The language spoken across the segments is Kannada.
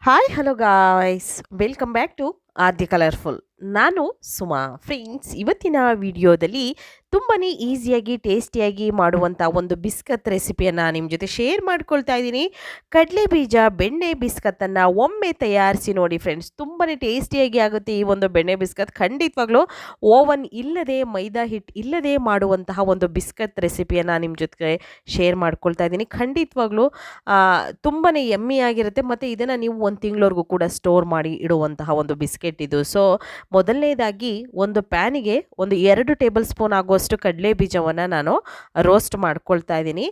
Hi hello guys welcome back to Aadya colourful. ನಾನು ಸುಮಾ. ಫ್ರೆಂಡ್ಸ್, ಇವತ್ತಿನ ವಿಡಿಯೋದಲ್ಲಿ ತುಂಬಾ ಈಸಿಯಾಗಿ ಟೇಸ್ಟಿಯಾಗಿ ಮಾಡುವಂಥ ಒಂದು ಬಿಸ್ಕತ್ ರೆಸಿಪಿಯನ್ನು ನಿಮ್ಮ ಜೊತೆ ಶೇರ್ ಮಾಡ್ಕೊಳ್ತಾ ಇದ್ದೀನಿ. ಕಡಲೆ ಬೀಜ ಬೆಣ್ಣೆ ಬಿಸ್ಕತ್ತನ್ನು ಒಮ್ಮೆ ತಯಾರಿಸಿ ನೋಡಿ ಫ್ರೆಂಡ್ಸ್, ತುಂಬಾ ಟೇಸ್ಟಿಯಾಗಿ ಆಗುತ್ತೆ ಈ ಒಂದು ಬೆಣ್ಣೆ ಬಿಸ್ಕತ್. ಖಂಡಿತವಾಗ್ಲೂ ಓವನ್ ಇಲ್ಲದೆ ಮೈದಾ ಹಿಟ್ಟು ಇಲ್ಲದೆ ಮಾಡುವಂತಹ ಒಂದು ಬಿಸ್ಕತ್ ರೆಸಿಪಿಯನ್ನು ನಿಮ್ಮ ಜೊತೆ ಶೇರ್ ಮಾಡ್ಕೊಳ್ತಾ ಇದ್ದೀನಿ. ಖಂಡಿತವಾಗ್ಲೂ ತುಂಬಾ ಯಮ್ಮಿಯಾಗಿರುತ್ತೆ ಮತ್ತು ಇದನ್ನು ನೀವು ಒಂದು ತಿಂಗಳವರೆಗೂ ಕೂಡ ಸ್ಟೋರ್ ಮಾಡಿ ಇಡುವಂತಹ ಒಂದು ಬಿಸ್ಕೆಟ್ ಇದು. ಸೊ ಮೊದಲನೇದಾಗಿ ಒಂದು ಪ್ಯಾನಿಗೆ ಒಂದು 2 ಟೇಬಲ್ ಸ್ಪೂನ್ ಆಗುವಷ್ಟು ಕಡಲೆ ಬೀಜವನ್ನು ನಾನು ರೋಸ್ಟ್ ಮಾಡ್ಕೊಳ್ತಾ ಇದ್ದೀನಿ.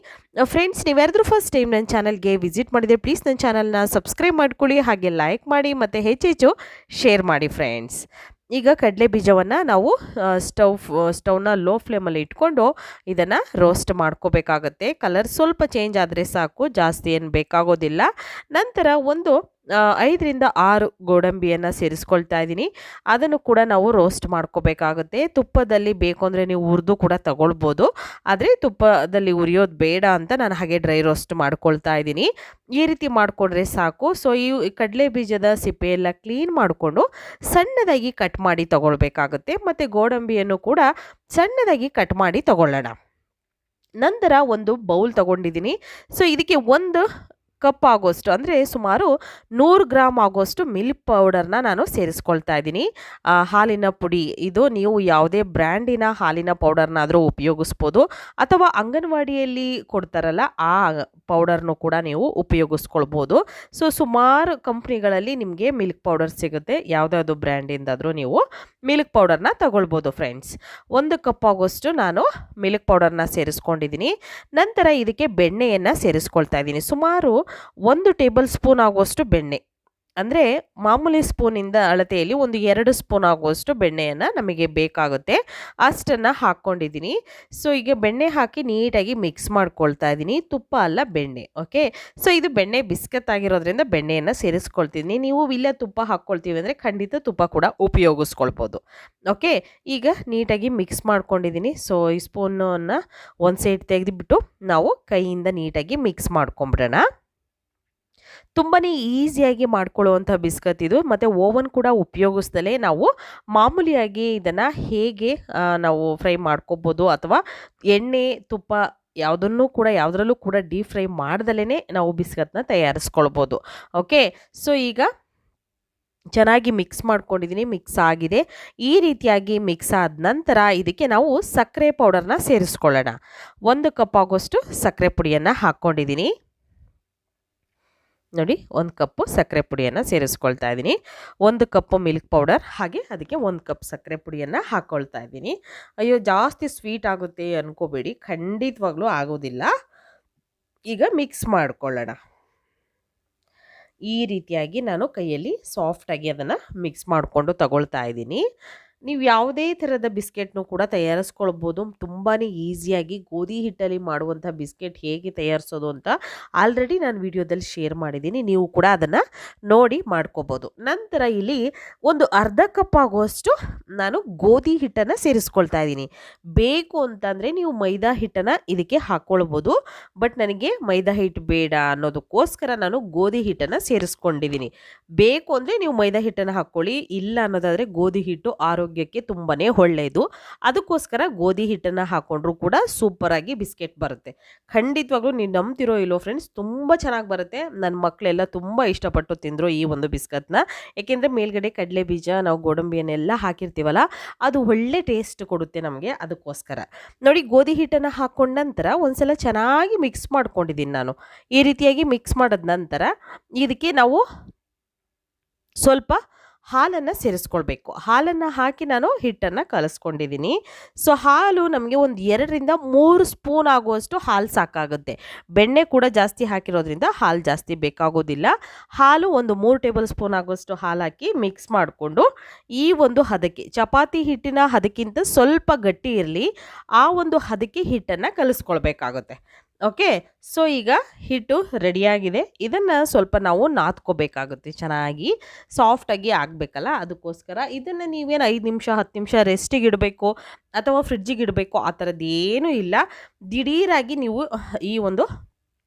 ಫ್ರೆಂಡ್ಸ್, ನೀವ್ಯಾರಾದ್ರೂ ಫಸ್ಟ್ ಟೈಮ್ ನನ್ನ ಚಾನಲ್ಗೆ ವಿಸಿಟ್ ಮಾಡಿದರೆ ಪ್ಲೀಸ್ ನನ್ನ ಚಾನಲ್ನ ಸಬ್ಸ್ಕ್ರೈಬ್ ಮಾಡ್ಕೊಳ್ಳಿ, ಹಾಗೆ ಲೈಕ್ ಮಾಡಿ ಮತ್ತು ಹೆಚ್ಚೆಚ್ಚು ಶೇರ್ ಮಾಡಿ ಫ್ರೆಂಡ್ಸ್. ಈಗ ಕಡಲೆ ಬೀಜವನ್ನು ನಾವು ಸ್ಟವ್ನ ಲೋ ಫ್ಲೇಮಲ್ಲಿ ಇಟ್ಕೊಂಡು ಇದನ್ನು ರೋಸ್ಟ್ ಮಾಡ್ಕೋಬೇಕಾಗತ್ತೆ. ಕಲರ್ ಸ್ವಲ್ಪ ಚೇಂಜ್ ಆದರೆ ಸಾಕು, ಜಾಸ್ತಿ ಏನು ಬೇಕಾಗೋದಿಲ್ಲ. ನಂತರ ಒಂದು 5ರಿಂದ 6 ಗೋಡಂಬಿಯನ್ನು ಸೇರಿಸ್ಕೊಳ್ತಾ ಇದ್ದೀನಿ. ಅದನ್ನು ಕೂಡ ನಾವು ರೋಸ್ಟ್ ಮಾಡ್ಕೋಬೇಕಾಗುತ್ತೆ. ತುಪ್ಪದಲ್ಲಿ ಬೇಕು ಅಂದರೆ ನೀವು ಹುರಿದು ಕೂಡ ತಗೊಳ್ಬೋದು, ಆದರೆ ತುಪ್ಪದಲ್ಲಿ ಉರಿಯೋದು ಬೇಡ ಅಂತ ನಾನು ಹಾಗೆ ಡ್ರೈ ರೋಸ್ಟ್ ಮಾಡ್ಕೊಳ್ತಾ ಇದ್ದೀನಿ. ಈ ರೀತಿ ಮಾಡಿಕೊಂಡ್ರೆ ಸಾಕು. ಸೊ ಈ ಕಡಲೆ ಬೀಜದ ಸಿಪ್ಪೆ ಎಲ್ಲ ಕ್ಲೀನ್ ಮಾಡಿಕೊಂಡು ಸಣ್ಣದಾಗಿ ಕಟ್ ಮಾಡಿ ತಗೊಳ್ಬೇಕಾಗುತ್ತೆ, ಮತ್ತು ಗೋಡಂಬಿಯನ್ನು ಕೂಡ ಸಣ್ಣದಾಗಿ ಕಟ್ ಮಾಡಿ ತಗೊಳ್ಳೋಣ. ನಂತರ ಒಂದು ಬೌಲ್ ತಗೊಂಡಿದ್ದೀನಿ. ಸೊ ಇದಕ್ಕೆ ಒಂದು ಕಪ್ ಆಗೋಷ್ಟು ಅಂದರೆ ಸುಮಾರು 100 ಗ್ರಾಮ್ ಆಗೋಷ್ಟು ಮಿಲ್ಕ್ ಪೌಡರ್ನ ನಾನು ಸೇರಿಸ್ಕೊಳ್ತಾ ಇದ್ದೀನಿ. ಹಾಲಿನ ಪುಡಿ ಇದು, ನೀವು ಯಾವುದೇ ಬ್ರ್ಯಾಂಡಿನ ಹಾಲಿನ ಪೌಡರ್ನಾದರೂ ಉಪಯೋಗಿಸ್ಬೋದು, ಅಥವಾ ಅಂಗನವಾಡಿಯಲ್ಲಿ ಕೊಡ್ತಾರಲ್ಲ ಆ ಪೌಡರ್ನು ಕೂಡ ನೀವು ಉಪಯೋಗಿಸ್ಕೊಳ್ಬೋದು. ಸೊ ಸುಮಾರು ಕಂಪ್ನಿಗಳಲ್ಲಿ ನಿಮಗೆ ಮಿಲ್ಕ್ ಪೌಡರ್ ಸಿಗುತ್ತೆ, ಯಾವುದಾದ್ರು ಬ್ರ್ಯಾಂಡಿಂದಾದರೂ ನೀವು ಮಿಲ್ಕ್ ಪೌಡರ್ನ ತಗೊಳ್ಬೋದು ಫ್ರೆಂಡ್ಸ್. 1 ಕಪ್ ಆಗೋಷ್ಟು ನಾನು ಮಿಲ್ಕ್ ಪೌಡರ್ನ ಸೇರಿಸ್ಕೊಂಡಿದ್ದೀನಿ. ನಂತರ ಇದಕ್ಕೆ ಬೆಣ್ಣೆಯನ್ನು ಸೇರಿಸ್ಕೊಳ್ತಾ ಇದ್ದೀನಿ. ಸುಮಾರು 1 ಟೇಬಲ್ ಸ್ಪೂನ್ ಆಗುವಷ್ಟು ಬೆಣ್ಣೆ, ಅಂದರೆ ಮಾಮೂಲಿ ಸ್ಪೂನಿಂದ ಅಳತೆಯಲ್ಲಿ ಒಂದು 2 ಸ್ಪೂನ್ ಆಗುವಷ್ಟು ಬೆಣ್ಣೆಯನ್ನು ನಮಗೆ ಬೇಕಾಗುತ್ತೆ, ಅಷ್ಟನ್ನು ಹಾಕ್ಕೊಂಡಿದ್ದೀನಿ. ಸೊ ಈಗ ಬೆಣ್ಣೆ ಹಾಕಿ ನೀಟಾಗಿ ಮಿಕ್ಸ್ ಮಾಡ್ಕೊಳ್ತಾ ಇದ್ದೀನಿ. ತುಪ್ಪ ಅಲ್ಲ, ಬೆಣ್ಣೆ. ಓಕೆ, ಸೊ ಇದು ಬೆಣ್ಣೆ ಬಿಸ್ಕತ್ ಆಗಿರೋದ್ರಿಂದ ಬೆಣ್ಣೆಯನ್ನು ಸೇರಿಸ್ಕೊಳ್ತೀನಿ. ನೀವು ಇಲ್ಲ ತುಪ್ಪ ಹಾಕ್ಕೊಳ್ತೀವಿ ಅಂದರೆ ಖಂಡಿತ ತುಪ್ಪ ಕೂಡ ಉಪಯೋಗಿಸ್ಕೊಳ್ಬೋದು. ಓಕೆ, ಈಗ ನೀಟಾಗಿ ಮಿಕ್ಸ್ ಮಾಡ್ಕೊಂಡಿದ್ದೀನಿ. ಸೊ ಈ ಸ್ಪೂನನ್ನು ಒಂದು ಸೈಡ್ ತೆಗೆದುಬಿಟ್ಟು ನಾವು ಕೈಯಿಂದ ನೀಟಾಗಿ ಮಿಕ್ಸ್ ಮಾಡ್ಕೊಂಬಿಡೋಣ. ತುಂಬಾ ಈಸಿಯಾಗಿ ಮಾಡ್ಕೊಳ್ಳುವಂಥ ಬಿಸ್ಕತ್ ಇದು, ಮತ್ತು ಓವನ್ ಕೂಡ ಉಪಯೋಗಿಸ್ದಲೇ ನಾವು ಮಾಮೂಲಿಯಾಗಿ ಇದನ್ನು ಹೇಗೆ ನಾವು ಫ್ರೈ ಮಾಡ್ಕೋಬೋದು, ಅಥವಾ ಎಣ್ಣೆ ತುಪ್ಪ ಯಾವುದರಲ್ಲೂ ಕೂಡ ಡೀಪ್ ಫ್ರೈ ಮಾಡ್ದಲೇ ನಾವು ಬಿಸ್ಕತ್ನ ತಯಾರಿಸ್ಕೊಳ್ಬೋದು. ಓಕೆ, ಸೊ ಈಗ ಚೆನ್ನಾಗಿ ಮಿಕ್ಸ್ ಮಾಡ್ಕೊಂಡಿದ್ದೀನಿ. ಮಿಕ್ಸ್ ಆಗಿದೆ. ಈ ರೀತಿಯಾಗಿ ಮಿಕ್ಸ್ ಆದ ನಂತರ ಇದಕ್ಕೆ ನಾವು ಸಕ್ಕರೆ ಪೌಡರ್ನ ಸೇರಿಸ್ಕೊಳ್ಳೋಣ. 1 ಕಪ್ ಆಗೋಷ್ಟು ಸಕ್ಕರೆ ಪುಡಿಯನ್ನು ಹಾಕ್ಕೊಂಡಿದ್ದೀನಿ. ನೋಡಿ, 1 ಕಪ್ಪು ಸಕ್ಕರೆ ಪುಡಿಯನ್ನು ಸೇರಿಸ್ಕೊಳ್ತಾ ಇದ್ದೀನಿ. 1 ಕಪ್ಪು ಮಿಲ್ಕ್ ಪೌಡರ್, ಹಾಗೆ ಅದಕ್ಕೆ 1 ಕಪ್ ಸಕ್ಕರೆ ಪುಡಿಯನ್ನು ಹಾಕ್ಕೊಳ್ತಾ ಇದ್ದೀನಿ. ಅಯ್ಯೋ, ಜಾಸ್ತಿ ಸ್ವೀಟ್ ಆಗುತ್ತೆ ಅನ್ಕೋಬೇಡಿ, ಖಂಡಿತವಾಗ್ಲೂ ಆಗೋದಿಲ್ಲ. ಈಗ ಮಿಕ್ಸ್ ಮಾಡ್ಕೊಳ್ಳೋಣ. ಈ ರೀತಿಯಾಗಿ ನಾನು ಕೈಯಲ್ಲಿ ಸಾಫ್ಟಾಗಿ ಅದನ್ನು ಮಿಕ್ಸ್ ಮಾಡಿಕೊಂಡು ತಗೊಳ್ತಾ ಇದ್ದೀನಿ. ನೀವು ಯಾವುದೇ ಥರದ ಬಿಸ್ಕೆಟ್ನು ಕೂಡ ತಯಾರಿಸ್ಕೊಳ್ಬೋದು. ತುಂಬಾ ಈಸಿಯಾಗಿ ಗೋಧಿ ಹಿಟ್ಟಲ್ಲಿ ಮಾಡುವಂಥ ಬಿಸ್ಕೆಟ್ ಹೇಗೆ ತಯಾರಿಸೋದು ಅಂತ ಆಲ್ರೆಡಿ ನಾನು ವಿಡಿಯೋದಲ್ಲಿ ಶೇರ್ ಮಾಡಿದ್ದೀನಿ, ನೀವು ಕೂಡ ಅದನ್ನು ನೋಡಿ ಮಾಡ್ಕೋಬೋದು. ನಂತರ ಇಲ್ಲಿ ಒಂದು ಅರ್ಧ ಕಪ್ ಆಗುವಷ್ಟು ನಾನು ಗೋಧಿ ಹಿಟ್ಟನ್ನು ಸೇರಿಸ್ಕೊಳ್ತಾ ಇದ್ದೀನಿ. ಬೇಕು ಅಂತಂದರೆ ನೀವು ಮೈದಾ ಹಿಟ್ಟನ್ನು ಇದಕ್ಕೆ ಹಾಕ್ಕೊಳ್ಬೋದು, ಬಟ್ ನನಗೆ ಮೈದಾ ಹಿಟ್ಟು ಬೇಡ ಅನ್ನೋದಕ್ಕೋಸ್ಕರ ನಾನು ಗೋಧಿ ಹಿಟ್ಟನ್ನು ಸೇರಿಸ್ಕೊಂಡಿದ್ದೀನಿ. ಬೇಕು ಅಂದರೆ ನೀವು ಮೈದಾ ಹಿಟ್ಟನ್ನು ಹಾಕ್ಕೊಳ್ಳಿ, ಇಲ್ಲ ಅನ್ನೋದಾದರೆ ಗೋಧಿ ಹಿಟ್ಟು ಆರೋಗ್ಯಕ್ಕೆ ತುಂಬಾ ಒಳ್ಳೆಯದು. ಅದಕ್ಕೋಸ್ಕರ ಗೋಧಿ ಹಿಟ್ಟನ್ನು ಹಾಕ್ಕೊಂಡ್ರೂ ಕೂಡ ಸೂಪರಾಗಿ ಬಿಸ್ಕೆಟ್ ಬರುತ್ತೆ. ಖಂಡಿತವಾಗ್ಲೂ ನೀವು ನಂಬ್ತಿರೋ ಇಲ್ಲೋ ಫ್ರೆಂಡ್ಸ್, ತುಂಬ ಚೆನ್ನಾಗಿ ಬರುತ್ತೆ. ನನ್ನ ಮಕ್ಕಳೆಲ್ಲ ತುಂಬ ಇಷ್ಟಪಟ್ಟು ತಿಂದರು ಈ ಒಂದು ಬಿಸ್ಕತ್ನ. ಏಕೆಂದರೆ ಮೇಲ್ಗಡೆ ಕಡಲೆ ಬೀಜ, ನಾವು ಗೋಡಂಬಿಯನ್ನೆಲ್ಲ ಹಾಕಿರ್ತೀವಲ್ಲ, ಅದು ಒಳ್ಳೆ ಟೇಸ್ಟ್ ಕೊಡುತ್ತೆ ನಮಗೆ. ಅದಕ್ಕೋಸ್ಕರ ನೋಡಿ, ಗೋಧಿ ಹಿಟ್ಟನ್ನು ಹಾಕ್ಕೊಂಡ ನಂತರ ಒಂದ್ಸಲ ಚೆನ್ನಾಗಿ ಮಿಕ್ಸ್ ಮಾಡ್ಕೊಂಡಿದ್ದೀನಿ ನಾನು. ಈ ರೀತಿಯಾಗಿ ಮಿಕ್ಸ್ ಮಾಡಿದ ನಂತರ ಇದಕ್ಕೆ ನಾವು ಸ್ವಲ್ಪ ಹಾಲನ್ನು ಸೇರಿಸ್ಕೊಳ್ಬೇಕು. ಹಾಲನ್ನು ಹಾಕಿ ನಾನು ಹಿಟ್ಟನ್ನು ಕಲಿಸ್ಕೊಂಡಿದ್ದೀನಿ. ಸೊ ಹಾಲು ನಮಗೆ ಒಂದು 2ರಿಂದ 3 ಸ್ಪೂನ್ ಆಗುವಷ್ಟು ಹಾಲು ಸಾಕಾಗುತ್ತೆ. ಬೆಣ್ಣೆ ಕೂಡ ಜಾಸ್ತಿ ಹಾಕಿರೋದ್ರಿಂದ ಹಾಲು ಜಾಸ್ತಿ ಬೇಕಾಗೋದಿಲ್ಲ. ಹಾಲು ಒಂದು 3 ಟೇಬಲ್ ಸ್ಪೂನ್ ಆಗುವಷ್ಟು ಹಾಲು ಹಾಕಿ ಮಿಕ್ಸ್ ಮಾಡಿಕೊಂಡು ಈ ಒಂದು ಹದಕ್ಕೆ, ಚಪಾತಿ ಹಿಟ್ಟಿನ ಹದಕ್ಕಿಂತ ಸ್ವಲ್ಪ ಗಟ್ಟಿ ಇರಲಿ, ಆ ಒಂದು ಹದಕ್ಕೆ ಹಿಟ್ಟನ್ನು ಕಲಿಸ್ಕೊಳ್ಬೇಕಾಗುತ್ತೆ. ಓಕೆ, ಸೊ ಈಗ ಹಿಟ್ಟು ರೆಡಿಯಾಗಿದೆ. ಇದನ್ನು ಸ್ವಲ್ಪ ನಾವು ನಾದ್ಕೋಬೇಕಾಗುತ್ತೆ, ಚೆನ್ನಾಗಿ ಸಾಫ್ಟಾಗಿ ಆಗಬೇಕಲ್ಲ, ಅದಕ್ಕೋಸ್ಕರ ಇದನ್ನು ನೀವೇನು 5 ನಿಮಿಷ 10 ನಿಮಿಷ ರೆಸ್ಟಿಗೆ ಇಡಬೇಕು ಅಥವಾ ಫ್ರಿಡ್ಜಿಗೆ ಇಡಬೇಕು ಆ ಥರದ್ದೇನೂ ಇಲ್ಲ. ದಿಢೀರಾಗಿ ನೀವು ಈ ಒಂದು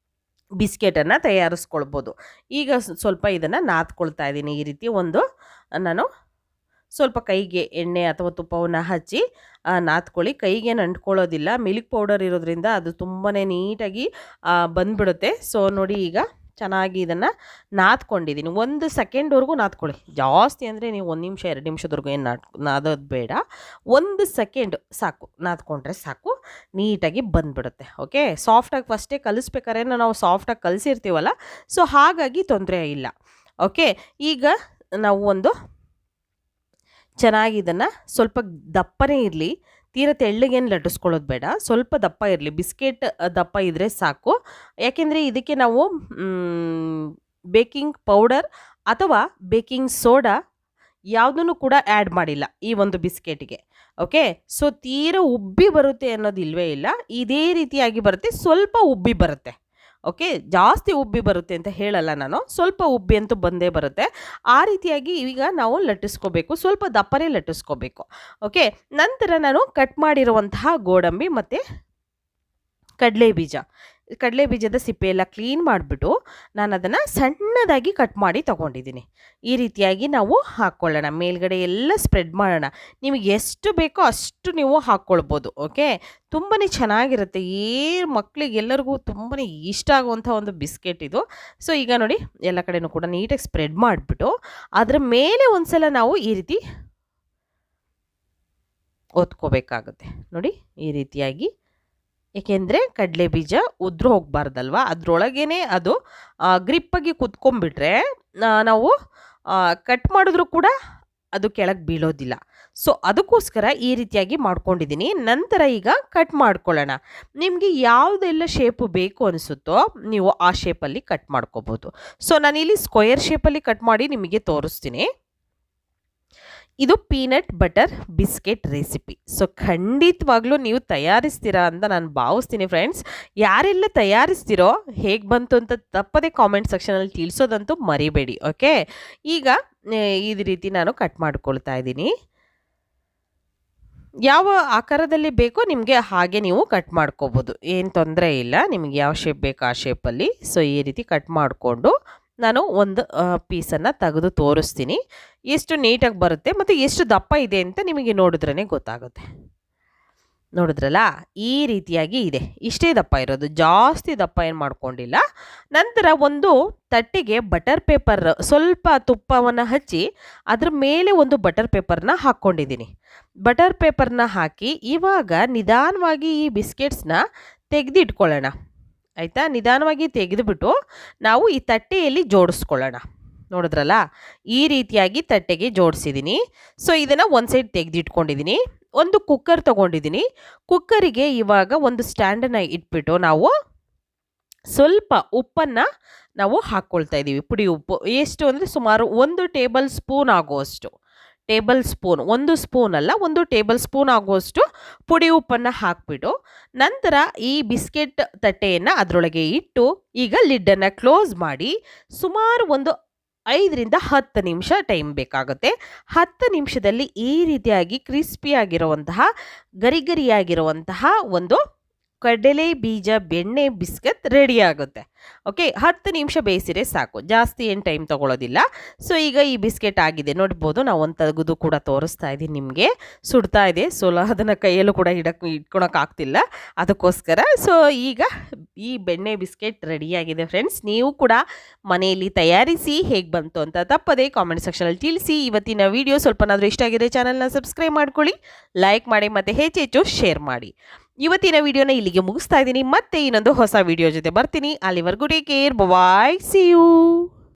ಬಿಸ್ಕೆಟನ್ನು ತಯಾರಿಸ್ಕೊಳ್ಬೋದು. ಈಗ ಸ್ವಲ್ಪ ಇದನ್ನು ನಾದ್ಕೊಳ್ತಾ ಇದ್ದೀನಿ. ಈ ರೀತಿ ನಾನು ಸ್ವಲ್ಪ ಕೈಗೆ ಎಣ್ಣೆ ಅಥವಾ ತುಪ್ಪವನ್ನು ಹಚ್ಚಿ ನಾದ್ಕೊಳ್ಳಿ. ಕೈಗೇನು ಅಂಟ್ಕೊಳ್ಳೋದಿಲ್ಲ. ಮಿಲ್ಕ್ ಪೌಡರ್ ಇರೋದ್ರಿಂದ ಅದು ತುಂಬಾ ನೀಟಾಗಿ ಬಂದ್ಬಿಡುತ್ತೆ. ಸೊ ನೋಡಿ, ಈಗ ಚೆನ್ನಾಗಿ ಇದನ್ನು ನಾದ್ಕೊಂಡಿದ್ದೀನಿ. 1 ಸೆಕೆಂಡ್ವರೆಗೂ ನಾದ್ಕೊಳ್ಳಿ. ಜಾಸ್ತಿ ಅಂದರೆ ನೀವು 1 ನಿಮಿಷ 2 ನಿಮಿಷದವರೆಗೂ ಏನು ನಾದೋದು ಬೇಡ. 1 ಸೆಕೆಂಡ್ ಸಾಕು, ನಾದ್ಕೊಂಡ್ರೆ ಸಾಕು, ನೀಟಾಗಿ ಬಂದ್ಬಿಡುತ್ತೆ. ಓಕೆ, ಸಾಫ್ಟಾಗಿ ಫಸ್ಟೇ ಕಲಿಸ್ಬೇಕಾದ್ರೆ ನಾವು ಸಾಫ್ಟಾಗಿ ಕಲಿಸಿರ್ತೀವಲ್ಲ, ಸೊ ಹಾಗಾಗಿ ತೊಂದರೆ ಇಲ್ಲ. ಓಕೆ, ಈಗ ನಾವು ಚೆನ್ನಾಗಿ ಇದನ್ನು ಸ್ವಲ್ಪ ದಪ್ಪನೇ ಇರಲಿ, ತೀರ ತೆಳ್ಳಗೇನು ಲಟ್ಟಿಸ್ಕೊಳ್ಳೋದು ಬೇಡ, ಸ್ವಲ್ಪ ದಪ್ಪ ಇರಲಿ. ಬಿಸ್ಕೆಟ್ ದಪ್ಪ ಇದ್ದರೆ ಸಾಕು. ಯಾಕೆಂದರೆ ಇದಕ್ಕೆ ನಾವು ಬೇಕಿಂಗ್ ಪೌಡರ್ ಅಥವಾ ಬೇಕಿಂಗ್ ಸೋಡಾ ಯಾವುದನ್ನು ಕೂಡ ಆ್ಯಡ್ ಮಾಡಿಲ್ಲ ಈ ಒಂದು ಬಿಸ್ಕೆಟಿಗೆ. ಓಕೆ, ಸೊ ತೀರ ಉಬ್ಬಿ ಬರುತ್ತೆ ಅನ್ನೋದು ಇಲ್ಲವೇ ಇಲ್ಲ. ಇದೇ ರೀತಿಯಾಗಿ ಬರುತ್ತೆ, ಸ್ವಲ್ಪ ಉಬ್ಬಿ ಬರುತ್ತೆ. ಓಕೆ, ಜಾಸ್ತಿ ಉಬ್ಬಿ ಬರುತ್ತೆ ಅಂತ ಹೇಳಲ್ಲ ನಾನು, ಸ್ವಲ್ಪ ಉಬ್ಬಿ ಅಂತೂ ಬಂದೇ ಬರುತ್ತೆ. ಆ ರೀತಿಯಾಗಿ ಈಗ ನಾವು ಲಟ್ಟಿಸ್ಕೋಬೇಕು, ಸ್ವಲ್ಪ ದಪ್ಪನೇ ಲಟ್ಟಿಸ್ಕೋಬೇಕು. ಓಕೆ, ನಂತರ ನಾನು ಕಟ್ ಮಾಡಿರುವಂತಹ ಗೋಡಂಬಿ ಮತ್ತು ಕಡಲೆ ಬೀಜದ ಸಿಪ್ಪೆ ಎಲ್ಲ ಕ್ಲೀನ್ ಮಾಡಿಬಿಟ್ಟು ನಾನು ಅದನ್ನು ಸಣ್ಣದಾಗಿ ಕಟ್ ಮಾಡಿ ತೊಗೊಂಡಿದ್ದೀನಿ. ಈ ರೀತಿಯಾಗಿ ನಾವು ಹಾಕ್ಕೊಳ್ಳೋಣ, ಮೇಲ್ಗಡೆ ಎಲ್ಲ ಸ್ಪ್ರೆಡ್ ಮಾಡೋಣ. ನಿಮಗೆ ಎಷ್ಟು ಬೇಕೋ ಅಷ್ಟು ನೀವು ಹಾಕ್ಕೊಳ್ಬೋದು. ಓಕೆ, ತುಂಬಾ ಚೆನ್ನಾಗಿರುತ್ತೆ. ಮಕ್ಕಳಿಗೆಲ್ಲರಿಗೂ ತುಂಬಾ ಇಷ್ಟ ಆಗುವಂಥ ಒಂದು ಬಿಸ್ಕೆಟ್ ಇದು. ಸೊ ಈಗ ನೋಡಿ, ಎಲ್ಲ ಕಡೆನೂ ಕೂಡ ನೀಟಾಗಿ ಸ್ಪ್ರೆಡ್ ಮಾಡಿಬಿಟ್ಟು ಅದರ ಮೇಲೆ ಒಂದ್ಸಲ ನಾವು ಈ ರೀತಿ ಒತ್ಕೋಬೇಕಾಗುತ್ತೆ. ನೋಡಿ, ಈ ರೀತಿಯಾಗಿ. ಏಕೆಂದರೆ ಕಡಲೆ ಬೀಜ ಉದುರು ಹೋಗಬಾರ್ದಲ್ವ, ಅದರೊಳಗೇ ಅದು ಗ್ರಿಪ್ಪಾಗಿ ಕುತ್ಕೊಂಡ್ಬಿಟ್ರೆ ನಾವು ಕಟ್ ಮಾಡಿದ್ರೂ ಕೂಡ ಅದು ಕೆಳಗೆ ಬೀಳೋದಿಲ್ಲ. ಸೊ ಅದಕ್ಕೋಸ್ಕರ ಈ ರೀತಿಯಾಗಿ ಮಾಡ್ಕೊಂಡಿದ್ದೀನಿ. ನಂತರ ಈಗ ಕಟ್ ಮಾಡ್ಕೊಳ್ಳೋಣ. ನಿಮಗೆ ಯಾವುದೆಲ್ಲ ಶೇಪು ಬೇಕು ಅನಿಸುತ್ತೋ ನೀವು ಆ ಶೇಪಲ್ಲಿ ಕಟ್ ಮಾಡ್ಕೋಬೋದು. ಸೊ ನಾನಿಲ್ಲಿ ಸ್ಕ್ವೇರ್ ಶೇಪಲ್ಲಿ ಕಟ್ ಮಾಡಿ ನಿಮಗೆ ತೋರಿಸ್ತೀನಿ. ಇದು peanut butter biscuit recipe. So ಖಂಡಿತವಾಗ್ಲೂ ನೀವು ತಯಾರಿಸ್ತೀರಾ ಅಂತ ನಾನು ಭಾವಿಸ್ತೀನಿ ಫ್ರೆಂಡ್ಸ್. ಯಾರೆಲ್ಲ ತಯಾರಿಸ್ತೀರೋ ಹೇಗೆ ಬಂತು ಅಂತ ತಪ್ಪದೆ ಕಾಮೆಂಟ್ ಸೆಕ್ಷನಲ್ಲಿ ತಿಳಿಸೋದಂತೂ ಮರಿಬೇಡಿ. ಓಕೆ, ಈಗ ಈ ರೀತಿ ನಾನು ಕಟ್ ಮಾಡ್ಕೊಳ್ತಾ ಇದ್ದೀನಿ. ಯಾವ ಆಕಾರದಲ್ಲಿ ಬೇಕೋ ನಿಮಗೆ ಹಾಗೆ ನೀವು ಕಟ್ ಮಾಡ್ಕೋಬೋದು, ಏನು ತೊಂದರೆ ಇಲ್ಲ. ನಿಮಗೆ ಯಾವ ಶೇಪ್ ಬೇಕೋ ಆ ಶೇಪಲ್ಲಿ. ಸೊ ಈ ರೀತಿ ಕಟ್ ಮಾಡಿಕೊಂಡು ನಾನು ಒಂದು ಪೀಸನ್ನು ತೆಗೆದು ತೋರಿಸ್ತೀನಿ, ಎಷ್ಟು ನೀಟಾಗಿ ಬರುತ್ತೆ ಮತ್ತು ಎಷ್ಟು ದಪ್ಪ ಇದೆ ಅಂತ ನಿಮಗೆ ನೋಡಿದ್ರೇ ಗೊತ್ತಾಗುತ್ತೆ. ನೋಡಿದ್ರಲ್ಲ, ಈ ರೀತಿಯಾಗಿ ಇದೆ. ಇಷ್ಟೇ ದಪ್ಪ ಇರೋದು, ಜಾಸ್ತಿ ದಪ್ಪ ಏನು ಮಾಡ್ಕೊಂಡಿಲ್ಲ. ನಂತರ ಒಂದು ತಟ್ಟೆಗೆ ಬಟರ್ ಪೇಪರ್, ಸ್ವಲ್ಪ ತುಪ್ಪವನ್ನು ಹಚ್ಚಿ ಅದ್ರ ಮೇಲೆ ಒಂದು ಬಟರ್ ಪೇಪರ್ನ ಹಾಕ್ಕೊಂಡಿದ್ದೀನಿ. ಬಟರ್ ಪೇಪರ್ನ ಹಾಕಿ ಇವಾಗ ನಿಧಾನವಾಗಿ ಈ ಬಿಸ್ಕೆಟ್ಸ್ನ ತೆಗೆದಿಟ್ಕೊಳ್ಳೋಣ. ಆಯಿತಾ, ನಿಧಾನವಾಗಿ ತೆಗೆದುಬಿಟ್ಟು ನಾವು ಈ ತಟ್ಟೆಯಲ್ಲಿ ಜೋಡಿಸ್ಕೊಳ್ಳೋಣ. ನೋಡಿದ್ರಲ್ಲ, ಈ ರೀತಿಯಾಗಿ ತಟ್ಟೆಗೆ ಜೋಡಿಸಿದ್ದೀನಿ. ಸೊ ಇದನ್ನು ಒಂದು ಸೈಡ್ ತೆಗೆದಿಟ್ಕೊಂಡಿದ್ದೀನಿ. ಒಂದು ಕುಕ್ಕರ್ ತೊಗೊಂಡಿದ್ದೀನಿ. ಕುಕ್ಕರಿಗೆ ಇವಾಗ ಒಂದು ಸ್ಟ್ಯಾಂಡನ್ನು ಇಟ್ಬಿಟ್ಟು ನಾವು ಸ್ವಲ್ಪ ಉಪ್ಪನ್ನು ನಾವು ಹಾಕ್ಕೊಳ್ತಾ ಇದ್ದೀವಿ. ಪುಡಿ ಉಪ್ಪು ಎಷ್ಟು ಅಂದರೆ ಸುಮಾರು 1 ಟೇಬಲ್ ಸ್ಪೂನ್ ಆಗುವಷ್ಟು, ಒಂದು ಸ್ಪೂನ್ ಅಲ್ಲ, 1 ಟೇಬಲ್ ಸ್ಪೂನ್ ಆಗುವಷ್ಟು ಪುಡಿ ಉಪ್ಪನ್ನು ಹಾಕ್ಬಿಟ್ಟು ನಂತರ ಈ ಬಿಸ್ಕೆಟ್ ತಟ್ಟೆಯನ್ನು ಅದರೊಳಗೆ ಇಟ್ಟು ಈಗ ಲಿಡ್ಡನ್ನು ಕ್ಲೋಸ್ ಮಾಡಿ ಸುಮಾರು ಒಂದು 5ರಿಂದ 10 ನಿಮಿಷ ಟೈಮ್ ಬೇಕಾಗುತ್ತೆ. 10 ನಿಮಿಷದಲ್ಲಿ ಈ ರೀತಿಯಾಗಿ ಕ್ರಿಸ್ಪಿಯಾಗಿರುವಂತಹ ಗರಿಗರಿಯಾಗಿರುವಂತಹ ಒಂದು ಕಡಲೆ ಬೀಜ ಬೆಣ್ಣೆ ಬಿಸ್ಕತ್ ರೆಡಿ ಆಗುತ್ತೆ. ಓಕೆ, 10 ನಿಮಿಷ ಬೇಯಿಸಿದ್ರೆ ಸಾಕು, ಜಾಸ್ತಿ ಏನು ಟೈಮ್ ತೊಗೊಳ್ಳೋದಿಲ್ಲ. ಸೊ ಈಗ ಈ ಬಿಸ್ಕೆಟ್ ಆಗಿದೆ ನೋಡ್ಬೋದು. ನಾವು ಒಂದು ತೆಗೆದು ಕೂಡ ತೋರಿಸ್ತಾ ಇದ್ದೀನಿ ನಿಮಗೆ. ಸುಡ್ತಾ ಇದೆ, ಸೊ ಅದನ್ನು ಕೈಯಲ್ಲೂ ಕೂಡ ಇಟ್ಕೊಳಕ್ಕಾಗ್ತಿಲ್ಲ, ಅದಕ್ಕೋಸ್ಕರ. ಸೊ ಈಗ ಈ ಬೆಣ್ಣೆ ಬಿಸ್ಕೆಟ್ ರೆಡಿಯಾಗಿದೆ ಫ್ರೆಂಡ್ಸ್. ನೀವು ಕೂಡ ಮನೆಯಲ್ಲಿ ತಯಾರಿಸಿ ಹೇಗೆ ಬಂತು ಅಂತ ತಪ್ಪದೆ ಕಾಮೆಂಟ್ ಸೆಕ್ಷನಲ್ಲಿ ತಿಳಿಸಿ. ಇವತ್ತಿನ ವಿಡಿಯೋ ಸ್ವಲ್ಪನಾದರೂ ಇಷ್ಟ ಆಗಿದೆ ಚಾನಲ್ನ ಸಬ್ಸ್ಕ್ರೈಬ್ ಮಾಡ್ಕೊಳ್ಳಿ, ಲೈಕ್ ಮಾಡಿ ಮತ್ತು ಹೆಚ್ಚೆಚ್ಚು ಶೇರ್ ಮಾಡಿ. ಇವತ್ತಿನ ವಿಡಿಯೋನ ಇಲ್ಲಿಗೆ ಮುಗಿಸ್ತಾ ಇದ್ದೀನಿ. ಮತ್ತೆ ಇನ್ನೊಂದು ಹೊಸ ವಿಡಿಯೋ ಜೊತೆ ಬರ್ತೀನಿ. ಅಲ್ಲಿವರೆಗೂ take care, bye, see you.